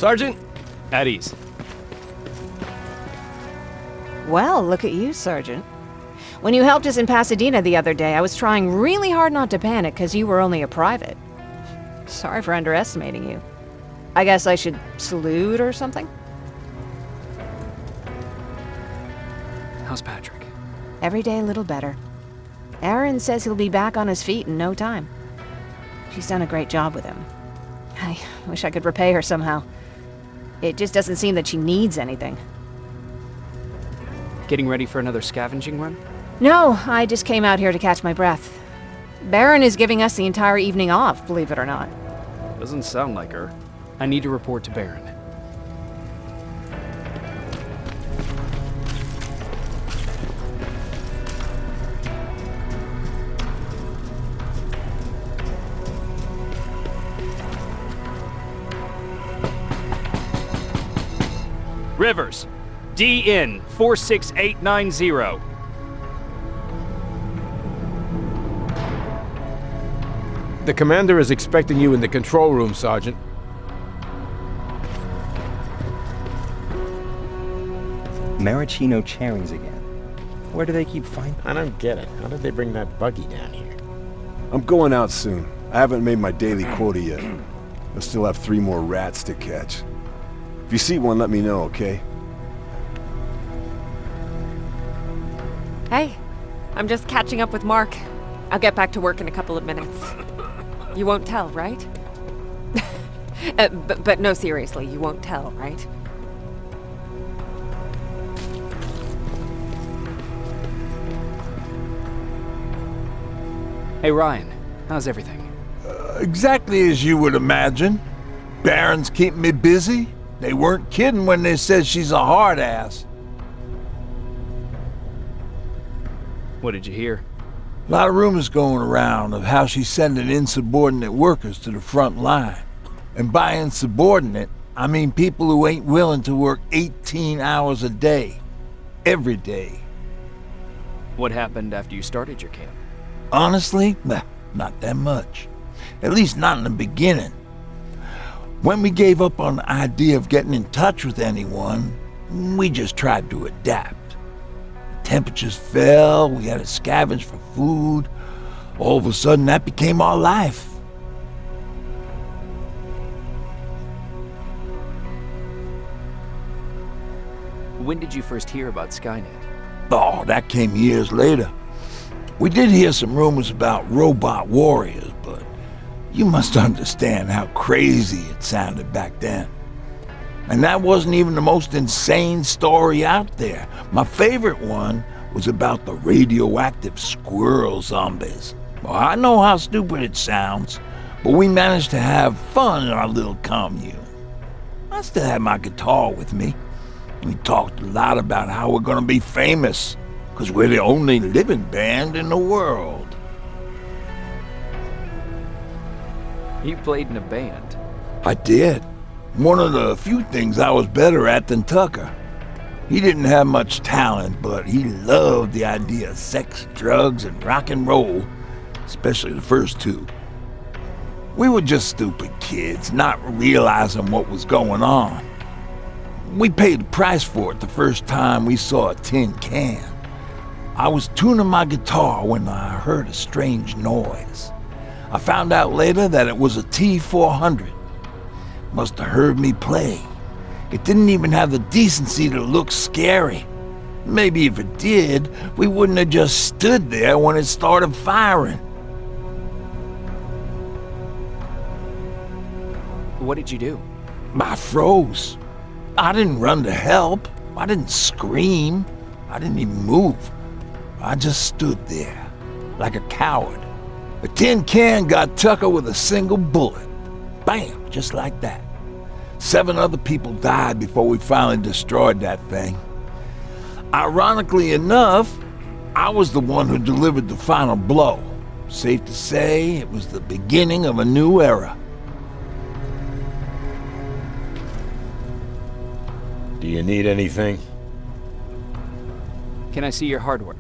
Sergeant, at ease. Well, look at you, Sergeant. When you helped us in Pasadena the other day, I was trying really hard not to panic because you were only a private. Sorry for underestimating you. I guess I should salute or something? How's Patrick? Every day a little better. Aaron says he'll be back on his feet in no time. She's done a great job with him. I wish I could repay her somehow. It just doesn't seem that she needs anything. Getting ready for another scavenging run? No, I just came out here to catch my breath. Baron is giving us the entire evening off, believe it or not. Doesn't sound like her. I need to report to Baron. Rivers, DN 46890. The commander is expecting you in the control room, Sergeant. Maraschino cherries again. Where do they keep finding? I don't get it. How did they bring that buggy down here? I'm going out soon. I haven't made my daily quota yet. I still have 3 more rats to catch. If you see one, let me know, okay? Hey, I'm just catching up with Mark. I'll get back to work in a couple of minutes. You won't tell, right? But no, seriously, you won't tell, right? Hey Ryan, how's everything? Exactly as you would imagine. Baron's keeping me busy. They weren't kidding when they said she's a hard ass. What did you hear? A lot of rumors going around of how she's sending insubordinate workers to the front line. And by insubordinate, I mean people who ain't willing to work 18 hours a day. Every day. What happened after you started your camp? Honestly, not that much. At least not in the beginning. When we gave up on the idea of getting in touch with anyone, we just tried to adapt. Temperatures fell, we had to scavenge for food. All of a sudden, that became our life. When did you first hear about Skynet? Oh, that came years later. We did hear some rumors about robot warriors, but you must understand how crazy it sounded back then. And that wasn't even the most insane story out there. My favorite one was about the radioactive squirrel zombies. Well, I know how stupid it sounds, but we managed to have fun in our little commune. I still had my guitar with me. We talked a lot about how we're gonna be famous, because we're the only living band in the world. You played in a band? I did. One of the few things I was better at than Tucker. He didn't have much talent, but he loved the idea of sex, drugs, and rock and roll, especially the first 2. We were just stupid kids, not realizing what was going on. We paid the price for it the first time we saw a tin can. I was tuning my guitar when I heard a strange noise. I found out later that it was a T-400. Must have heard me play. It didn't even have the decency to look scary. Maybe if it did, we wouldn't have just stood there when it started firing. What did you do? I froze. I didn't run to help. I didn't scream. I didn't even move. I just stood there, like a coward. A tin can got Tucker with a single bullet. Bam, just like that. 7 other people died before we finally destroyed that thing. Ironically enough, I was the one who delivered the final blow. Safe to say, it was the beginning of a new era. Do you need anything? Can I see your hardware?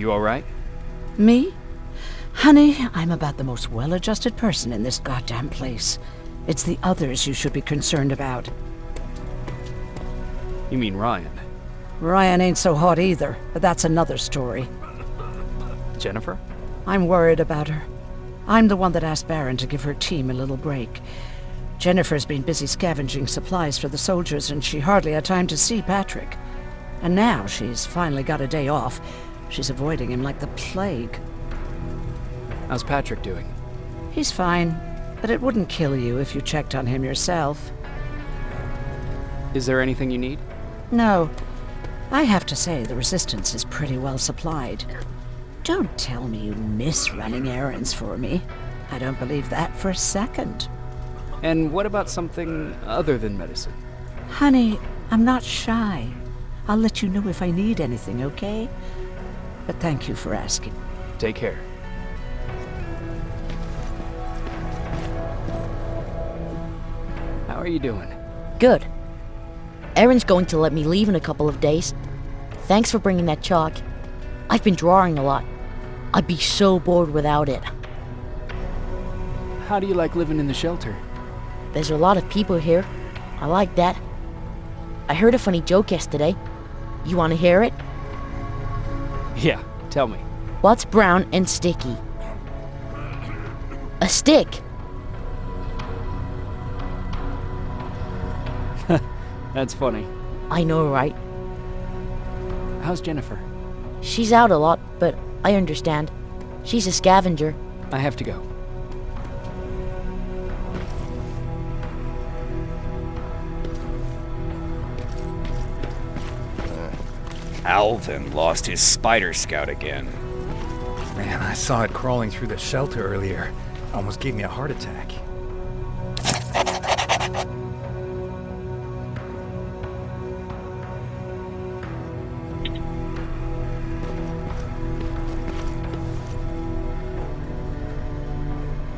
you alright? Me? Honey, I'm about the most well-adjusted person in this goddamn place. It's the others you should be concerned about. You mean Ryan? Ryan ain't so hot either, but that's another story. Jennifer? I'm worried about her. I'm the one that asked Baron to give her team a little break. Jennifer's been busy scavenging supplies for the soldiers, and she hardly had time to see Patrick. And now she's finally got a day off. She's avoiding him like the plague. How's Patrick doing? He's fine, but it wouldn't kill you if you checked on him yourself. Is there anything you need? No. I have to say the Resistance is pretty well supplied. Don't tell me you miss running errands for me. I don't believe that for a second. And what about something other than medicine? Honey, I'm not shy. I'll let you know if I need anything, okay? But thank you for asking. Take care. How are you doing? Good. Erin's going to let me leave in a couple of days. Thanks for bringing that chalk. I've been drawing a lot. I'd be so bored without it. How do you like living in the shelter? There's a lot of people here. I like that. I heard a funny joke yesterday. You want to hear it? Yeah, tell me. What's brown and sticky? A stick. That's funny. I know, right? How's Jennifer? She's out a lot, but I understand. She's a scavenger. I have to go. Alvin lost his spider scout again. Man, I saw it crawling through the shelter earlier. Almost gave me a heart attack.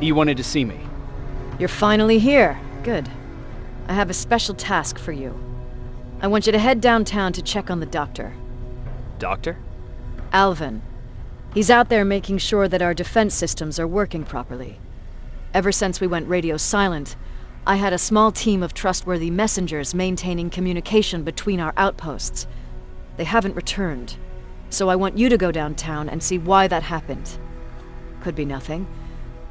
You wanted to see me? You're finally here. Good. I have a special task for you. I want you to head downtown to check on the doctor. Doctor? Alvin. He's out there making sure that our defense systems are working properly. Ever since we went radio silent, I had a small team of trustworthy messengers maintaining communication between our outposts. They haven't returned, so I want you to go downtown and see why that happened. Could be nothing,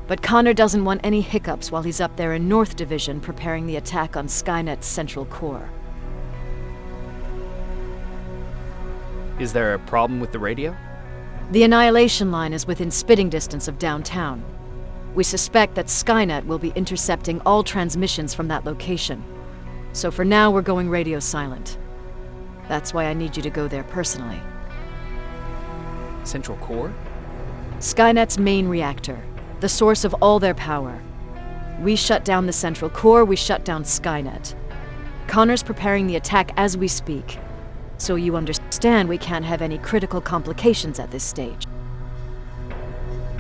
but Connor doesn't want any hiccups while he's up there in North Division preparing the attack on Skynet's central core. Is there a problem with the radio? The Annihilation Line is within spitting distance of downtown. We suspect that Skynet will be intercepting all transmissions from that location. So for now, we're going radio silent. That's why I need you to go there personally. Central core? Skynet's main reactor, the source of all their power. We shut down the central core, we shut down Skynet. Connor's preparing the attack as we speak, so you understand we can't have any critical complications at this stage.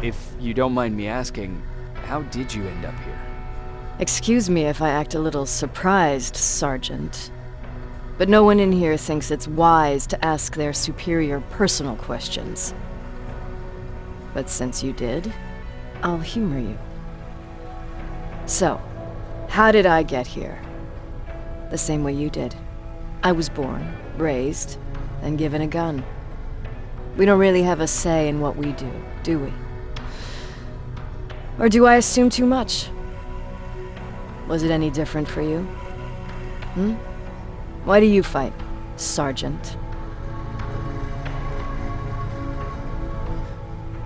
If you don't mind me asking, how did you end up here? Excuse me if I act a little surprised, Sergeant. But no one in here thinks it's wise to ask their superior personal questions. But since you did, I'll humor you. So, how did I get here? The same way you did. I was born, raised, and given a gun. We don't really have a say in what we do we? Or do I assume too much? Was it any different for you? Why do you fight, Sergeant?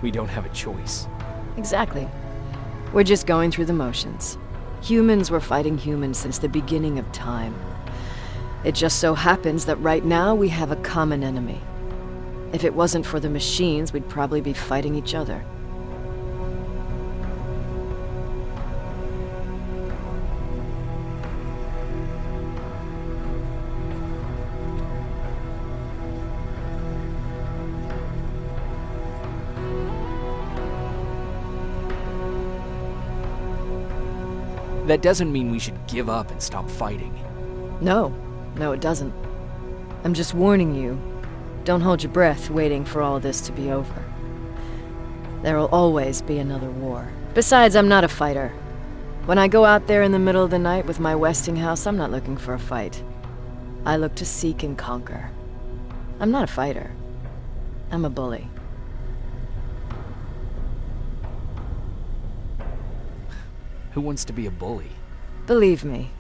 We don't have a choice. Exactly. We're just going through the motions. Humans were fighting humans since the beginning of time. It just so happens that right now we have a common enemy. If it wasn't for the machines, we'd probably be fighting each other. That doesn't mean we should give up and stop fighting. No, it doesn't. I'm just warning you. Don't hold your breath waiting for all this to be over. There will always be another war. Besides, I'm not a fighter. When I go out there in the middle of the night with my Westinghouse, I'm not looking for a fight. I look to seek and conquer. I'm not a fighter. I'm a bully. Who wants to be a bully? Believe me,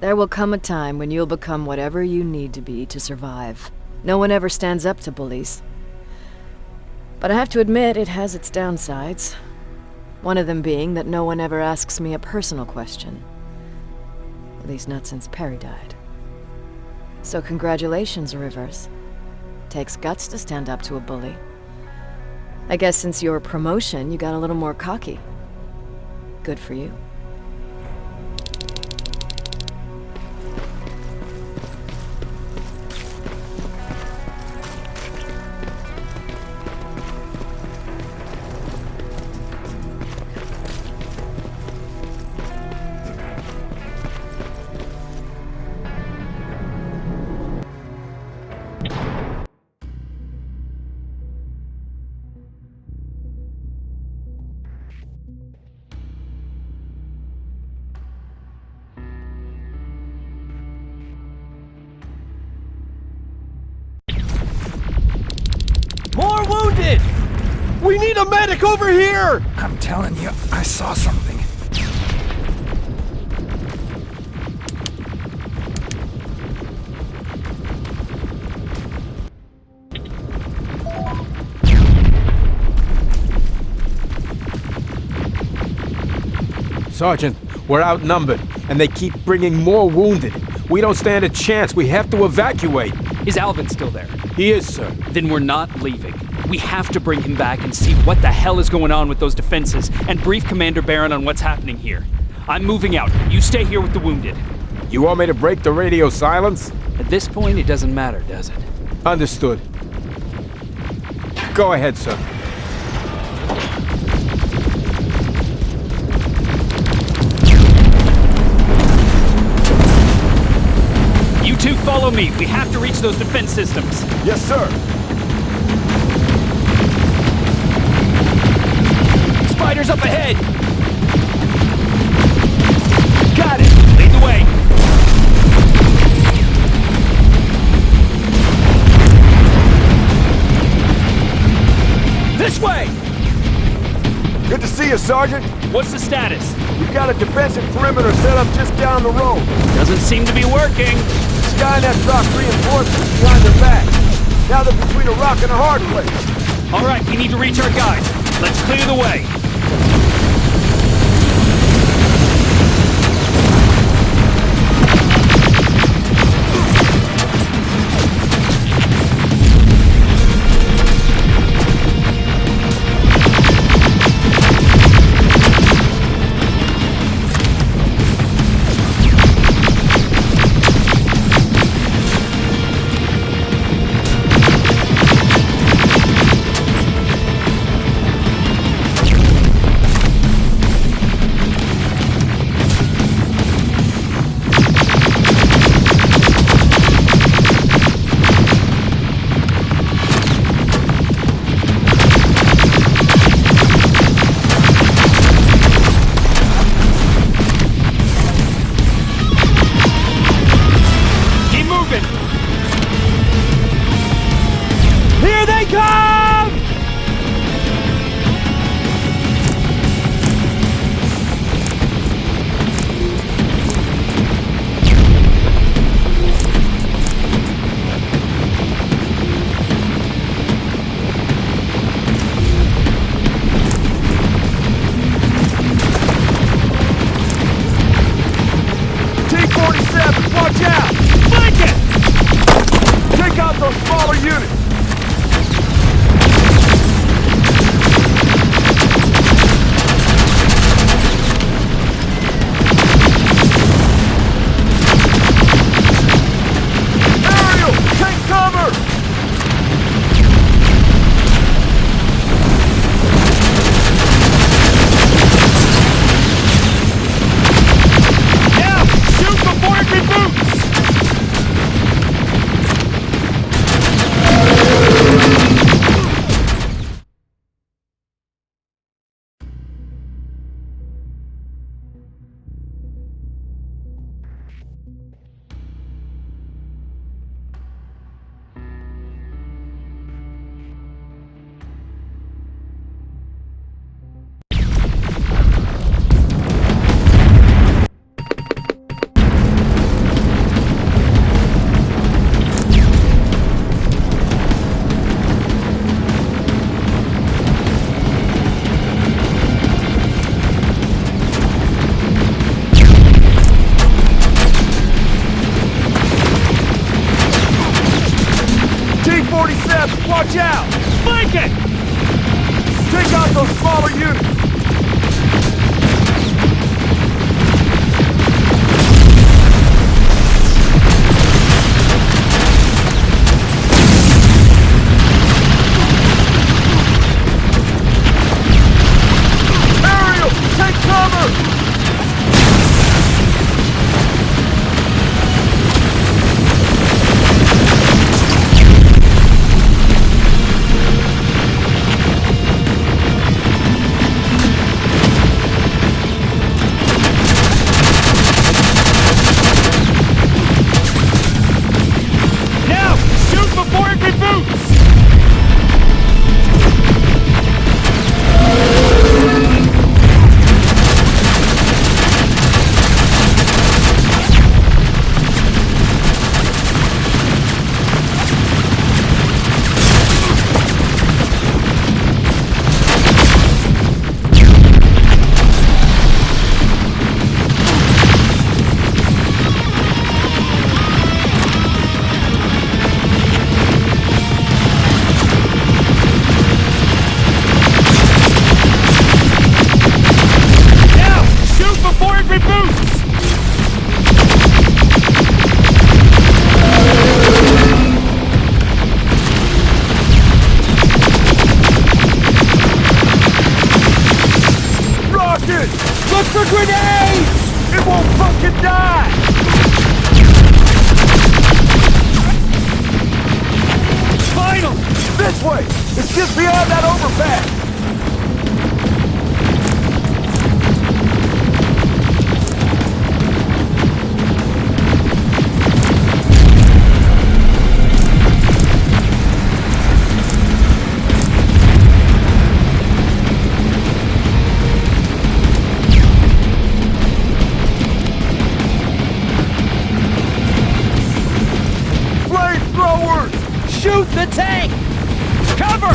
there will come a time when you'll become whatever you need to be to survive. No one ever stands up to bullies. But I have to admit, it has its downsides. One of them being that no one ever asks me a personal question. At least not since Perry died. So congratulations, Rivers. Takes guts to stand up to a bully. I guess since your promotion, you got a little more cocky. Good for you. More wounded! We need a medic over here! I'm telling you, I saw something. Sergeant, we're outnumbered, and they keep bringing more wounded. We don't stand a chance. We have to evacuate. Is Alvin still there? He is, sir. Then we're not leaving. We have to bring him back and see what the hell is going on with those defenses and brief Commander Barron on what's happening here. I'm moving out. You stay here with the wounded. You want me to break the radio silence? At this point, it doesn't matter, does it? Understood. Go ahead, sir. You two follow me. We have to reach those defense systems. Yes, sir. Spiders up ahead! Got it! Lead the way! This way! Good to see you, Sergeant. What's the status? We've got a defensive perimeter set up just down the road. Doesn't seem to be working. Skynet dropped reinforcements behind their back. Now they're between a rock and a hard place. All right, we need to reach our guys. Let's clear the way. out those smaller units! Ariel, take cover! Now! Shoot before it reboots! Now! Shoot before it reboots! Rocket! Look for grenades! It won't fucking die! Final! This way! It's just beyond that overpass! Flamethrowers! Shoot the tank! Cover!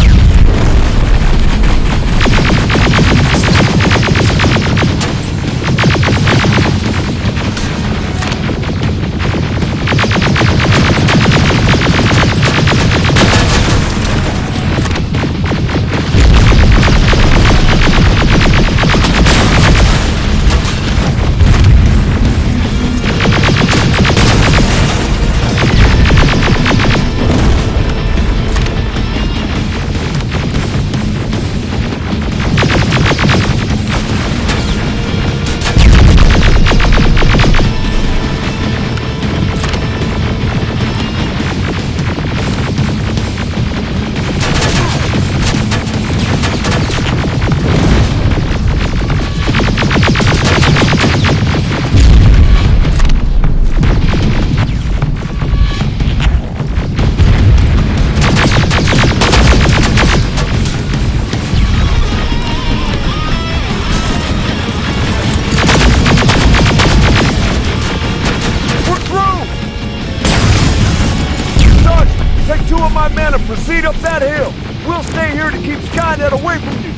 We're through! Sergeant, take 2 of my men and proceed up that hill. We'll stay here to keep Skynet away from you.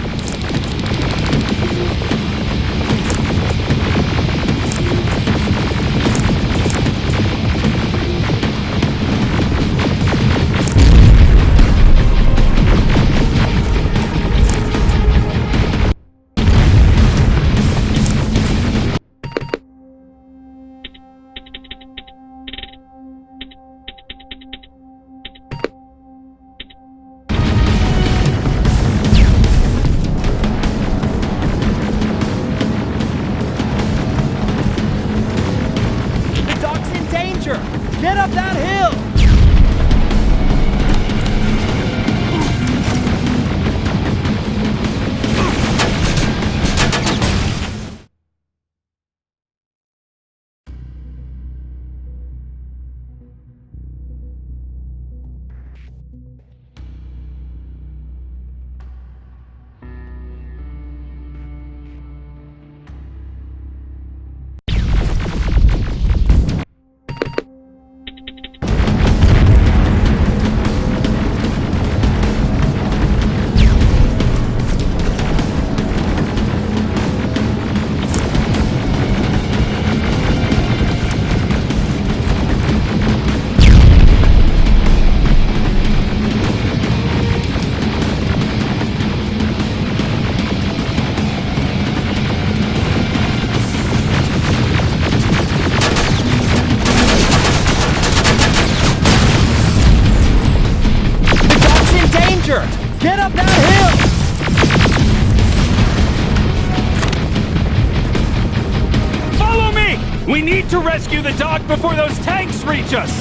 We need to rescue the dock before those tanks reach us!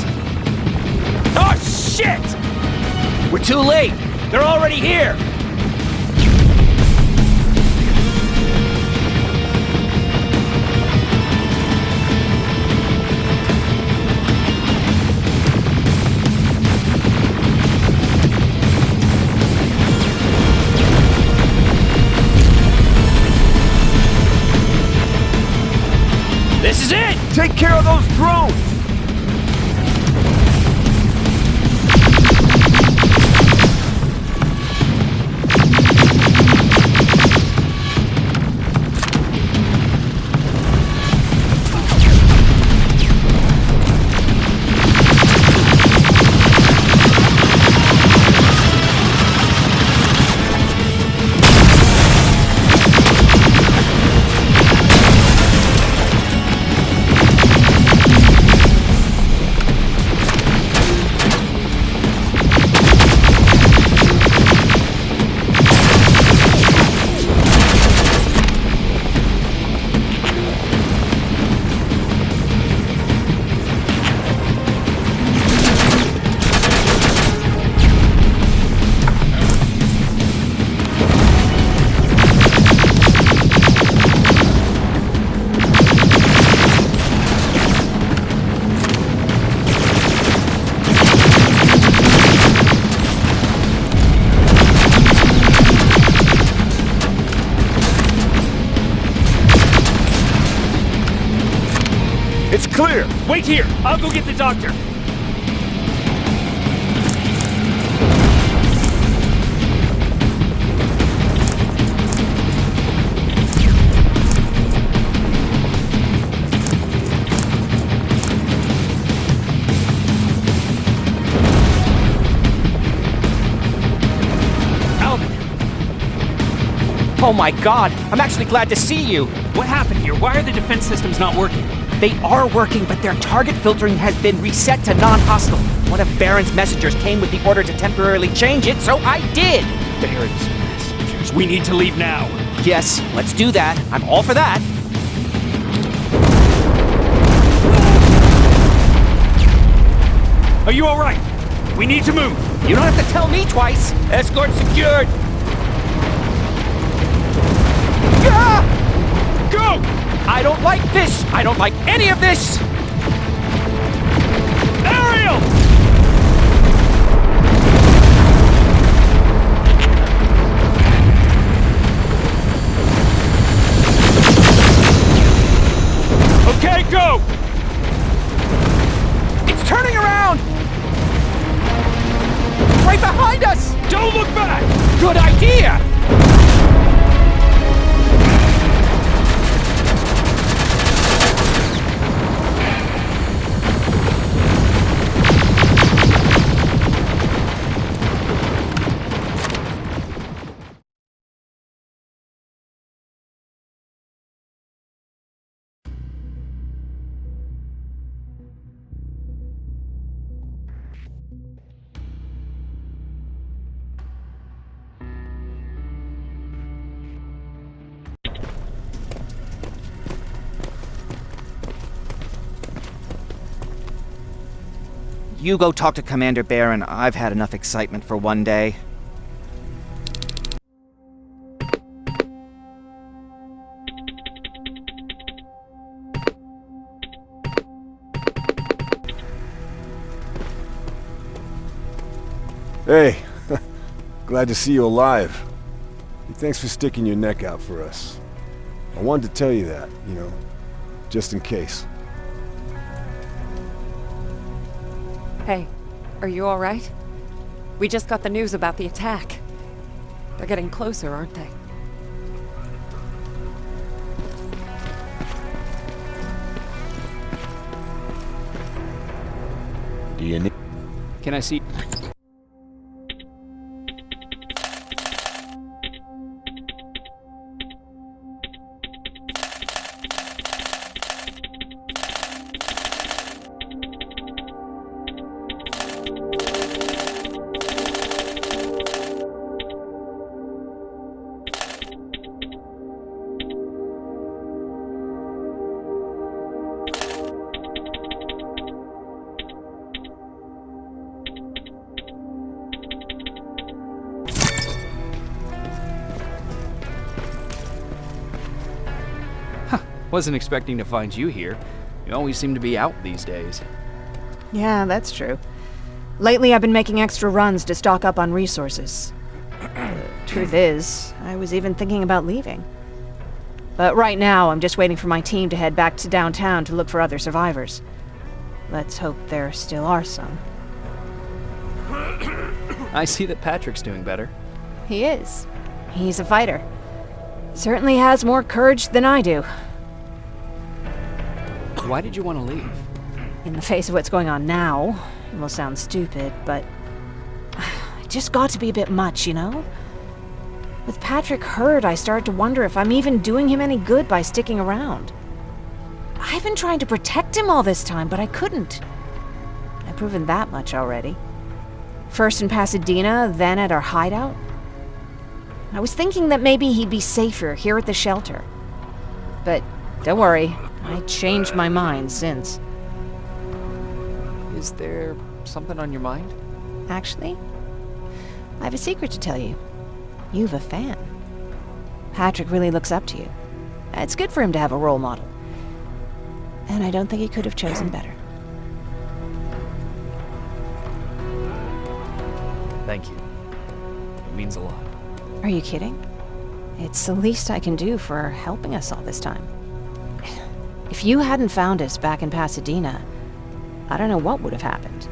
Oh, shit! We're too late! They're already here! This is it! Take care of those drones! It's clear! Wait here! I'll go get the doctor! Oh my god, I'm actually glad to see you! What happened here? Why are the defense systems not working? They are working, but their target filtering has been reset to non-hostile. One of Baron's messengers came with the order to temporarily change it, so I did! Baron's messengers. We need to leave now. Yes, let's do that. I'm all for that. Are you alright? We need to move. You don't have to tell me twice. Escort secured. Ah! Go! I don't like this! I don't like any of this! Ariel! Okay, go! It's turning around! It's right behind us! Don't look back! Good idea! You go talk to Commander Baron. I've had enough excitement for one day. Hey, glad to see you alive. Hey, thanks for sticking your neck out for us. I wanted to tell you that, just in case. Hey, are you alright? We just got the news about the attack. They're getting closer, aren't they? Do you need... Can I see... Wasn't expecting to find you here. You always seem to be out these days. Yeah, that's true. Lately, I've been making extra runs to stock up on resources. Truth is, I was even thinking about leaving. But right now, I'm just waiting for my team to head back to downtown to look for other survivors. Let's hope there still are some. I see that Patrick's doing better. He is. He's a fighter. Certainly has more courage than I do. Why did you want to leave? In the face of what's going on now, it will sound stupid, but it just got to be a bit much, you know? With Patrick hurt, I started to wonder if I'm even doing him any good by sticking around. I've been trying to protect him all this time, but I couldn't. I've proven that much already. First in Pasadena, then at our hideout. I was thinking that maybe he'd be safer here at the shelter. But don't worry, I changed my mind since. Is there something on your mind? Actually, I have a secret to tell you. You've a fan. Patrick really looks up to you. It's good for him to have a role model. And I don't think he could have chosen better. Thank you. It means a lot. Are you kidding? It's the least I can do for helping us all this time. If you hadn't found us back in Pasadena, I don't know what would have happened.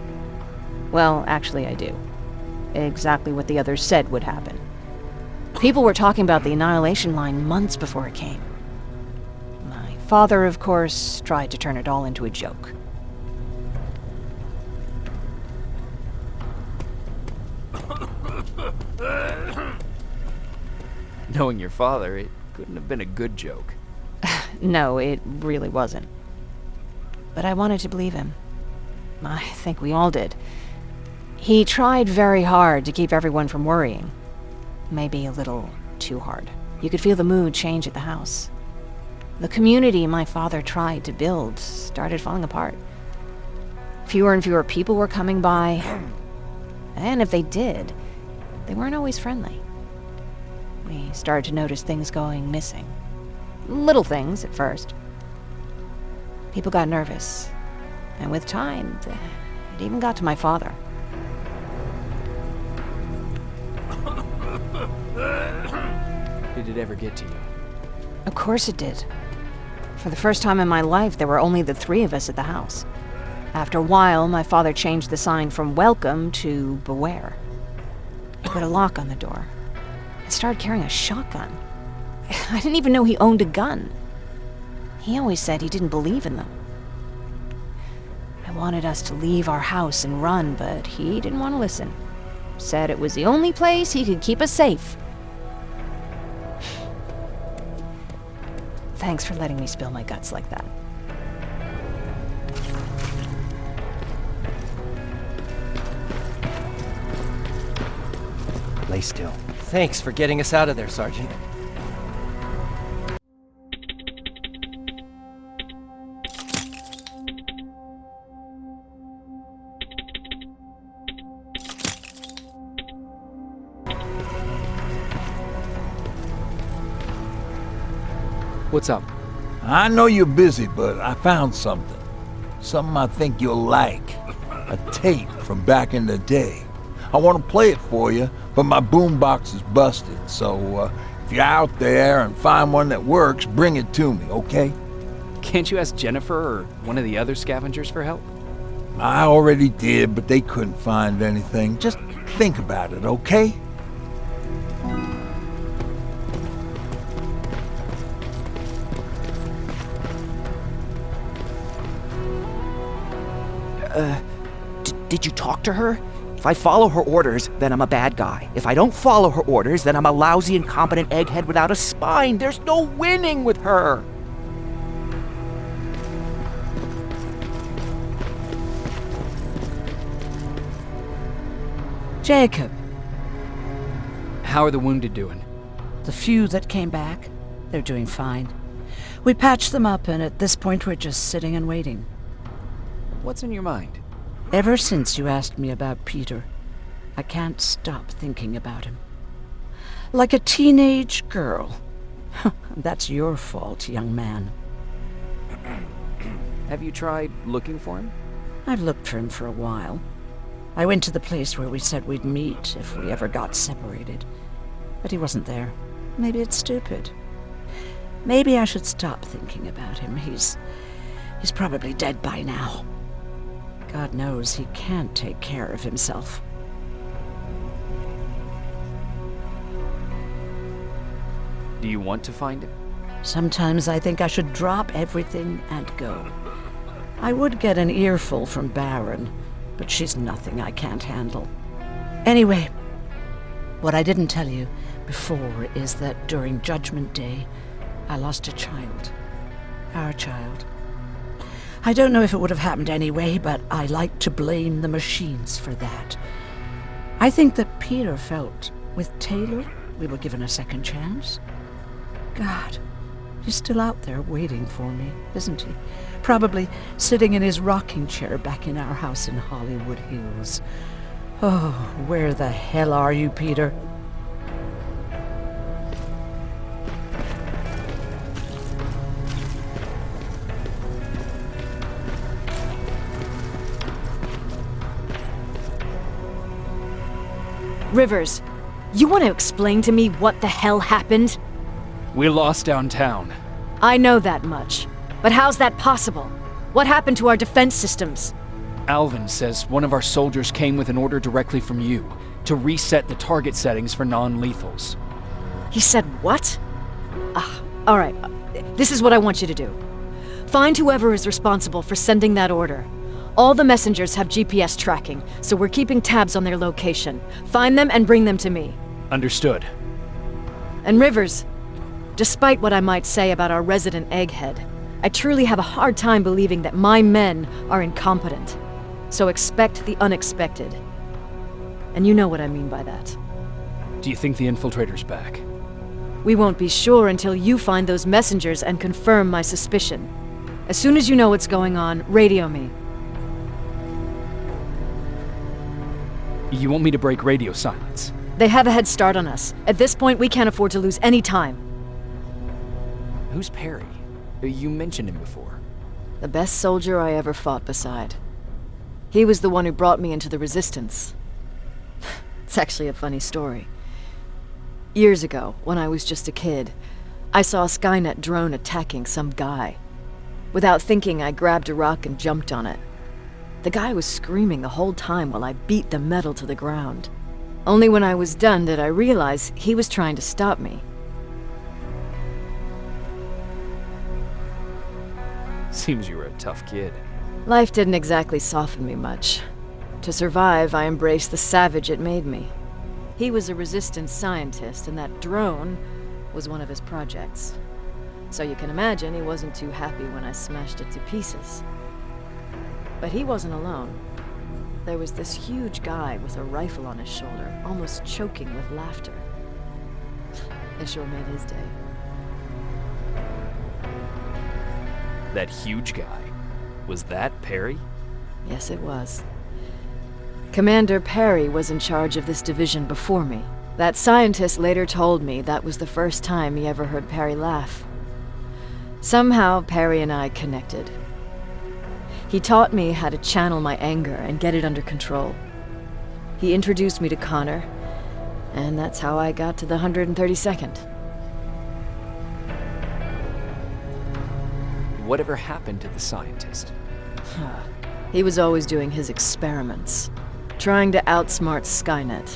Well, actually I do. Exactly what the others said would happen. People were talking about the Annihilation Line months before it came. My father, of course, tried to turn it all into a joke. Knowing your father, it couldn't have been a good joke. No, it really wasn't. But I wanted to believe him. I think we all did. He tried very hard to keep everyone from worrying. Maybe a little too hard. You could feel the mood change at the house. The community my father tried to build started falling apart. Fewer and fewer people were coming by. And if they did, they weren't always friendly. We started to notice things going missing. Little things at first. People got nervous. And with time, it even got to my father. Did it ever get to you? Of course it did. For the first time in my life, there were only the three of us at the house. After a while, my father changed the sign from welcome to beware. He put a lock on the door and started carrying a shotgun. I didn't even know he owned a gun. He always said he didn't believe in them. I wanted us to leave our house and run, but he didn't want to listen. Said it was the only place he could keep us safe. Thanks for letting me spill my guts like that. Lay still. Thanks for getting us out of there, Sergeant. What's up? I know you're busy, but I found something. Something I think you'll like. A tape from back in the day. I want to play it for you, but my boombox is busted, so if you're out there and find one that works, bring it to me, okay? Can't you ask Jennifer or one of the other scavengers for help? I already did, but they couldn't find anything. Just think about it, okay? Did you talk to her? If I follow her orders, then I'm a bad guy. If I don't follow her orders, then I'm a lousy, incompetent egghead without a spine. There's no winning with her. Jacob. How are the wounded doing? The few that came back, they're doing fine. We patched them up, and at this point we're just sitting and waiting. What's in your mind? Ever since you asked me about Peter, I can't stop thinking about him. Like a teenage girl. That's your fault, young man. Have you tried looking for him? I've looked for him for a while. I went to the place where we said we'd meet if we ever got separated. But he wasn't there. Maybe it's stupid. Maybe I should stop thinking about him. He's probably dead by now. God knows he can't take care of himself. Do you want to find him? Sometimes I think I should drop everything and go. I would get an earful from Baron, but she's nothing I can't handle. Anyway, what I didn't tell you before is that during Judgment Day, I lost a child. Our child. I don't know if it would have happened anyway, but I like to blame the machines for that. I think that Peter felt with Taylor we were given a second chance. God, he's still out there waiting for me, isn't he? Probably sitting in his rocking chair back in our house in Hollywood Hills. Oh, where the hell are you, Peter? Rivers, you want to explain to me what the hell happened? We lost downtown. I know that much. But how's that possible? What happened to our defense systems? Alvin says one of our soldiers came with an order directly from you to reset the target settings for non-lethals. He said what? All right. This is what I want you to do. Find whoever is responsible for sending that order. All the messengers have GPS tracking, so we're keeping tabs on their location. Find them and bring them to me. Understood. And Rivers, despite what I might say about our resident egghead, I truly have a hard time believing that my men are incompetent. So expect the unexpected. And you know what I mean by that. Do you think the infiltrator's back? We won't be sure until you find those messengers and confirm my suspicion. As soon as you know what's going on, radio me. You want me to break radio silence? They have a head start on us. At this point, we can't afford to lose any time. Who's Perry? You mentioned him before. The best soldier I ever fought beside. He was the one who brought me into the Resistance. It's actually a funny story. Years ago, when I was just a kid, I saw a Skynet drone attacking some guy. Without thinking, I grabbed a rock and jumped on it. The guy was screaming the whole time while I beat the metal to the ground. Only when I was done did I realize he was trying to stop me. Seems you were a tough kid. Life didn't exactly soften me much. To survive, I embraced the savage it made me. He was a resistance scientist, and that drone was one of his projects. So you can imagine he wasn't too happy when I smashed it to pieces. But he wasn't alone. There was this huge guy with a rifle on his shoulder, almost choking with laughter. It sure made his day. That huge guy. Was that Perry? Yes, it was. Commander Perry was in charge of this division before me. That scientist later told me that was the first time he ever heard Perry laugh. Somehow, Perry and I connected. He taught me how to channel my anger and get it under control. He introduced me to Connor, and that's how I got to the 132nd. Whatever happened to the scientist? He was always doing his experiments, trying to outsmart Skynet.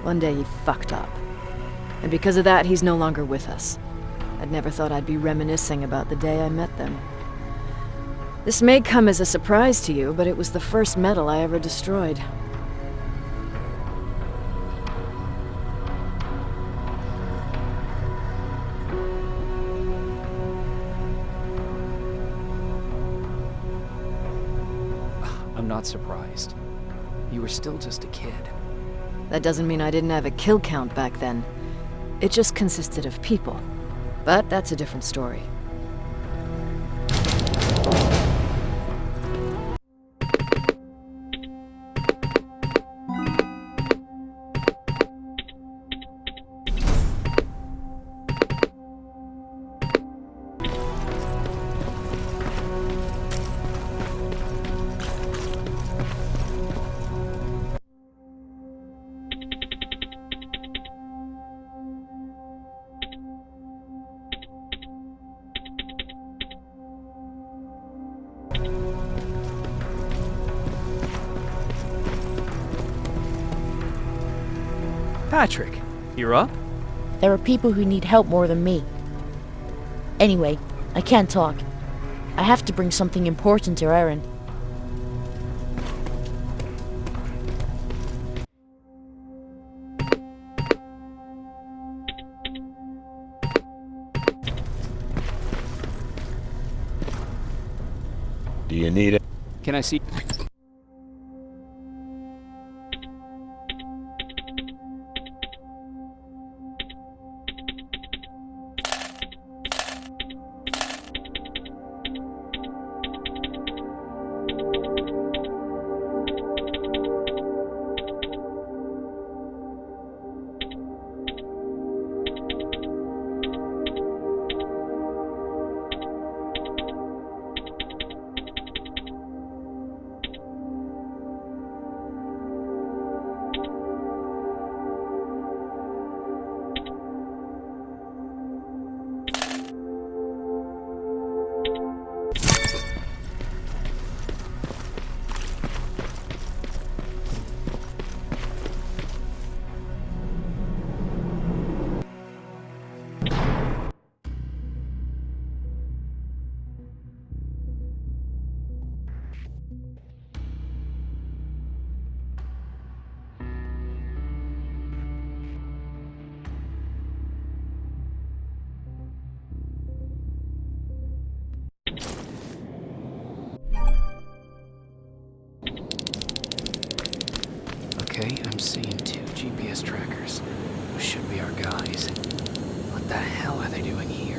One day he fucked up, and because of that, he's no longer with us. I'd never thought I'd be reminiscing about the day I met them. This may come as a surprise to you, but it was the first metal I ever destroyed. I'm not surprised. You were still just a kid. That doesn't mean I didn't have a kill count back then. It just consisted of people. But that's a different story. Patrick, you're up? There are people who need help more than me. Anyway, I can't talk. I have to bring something important to Erin. Do you need it? Can I see? Okay, I'm seeing 2 GPS trackers. Those should be our guys. What the hell are they doing here?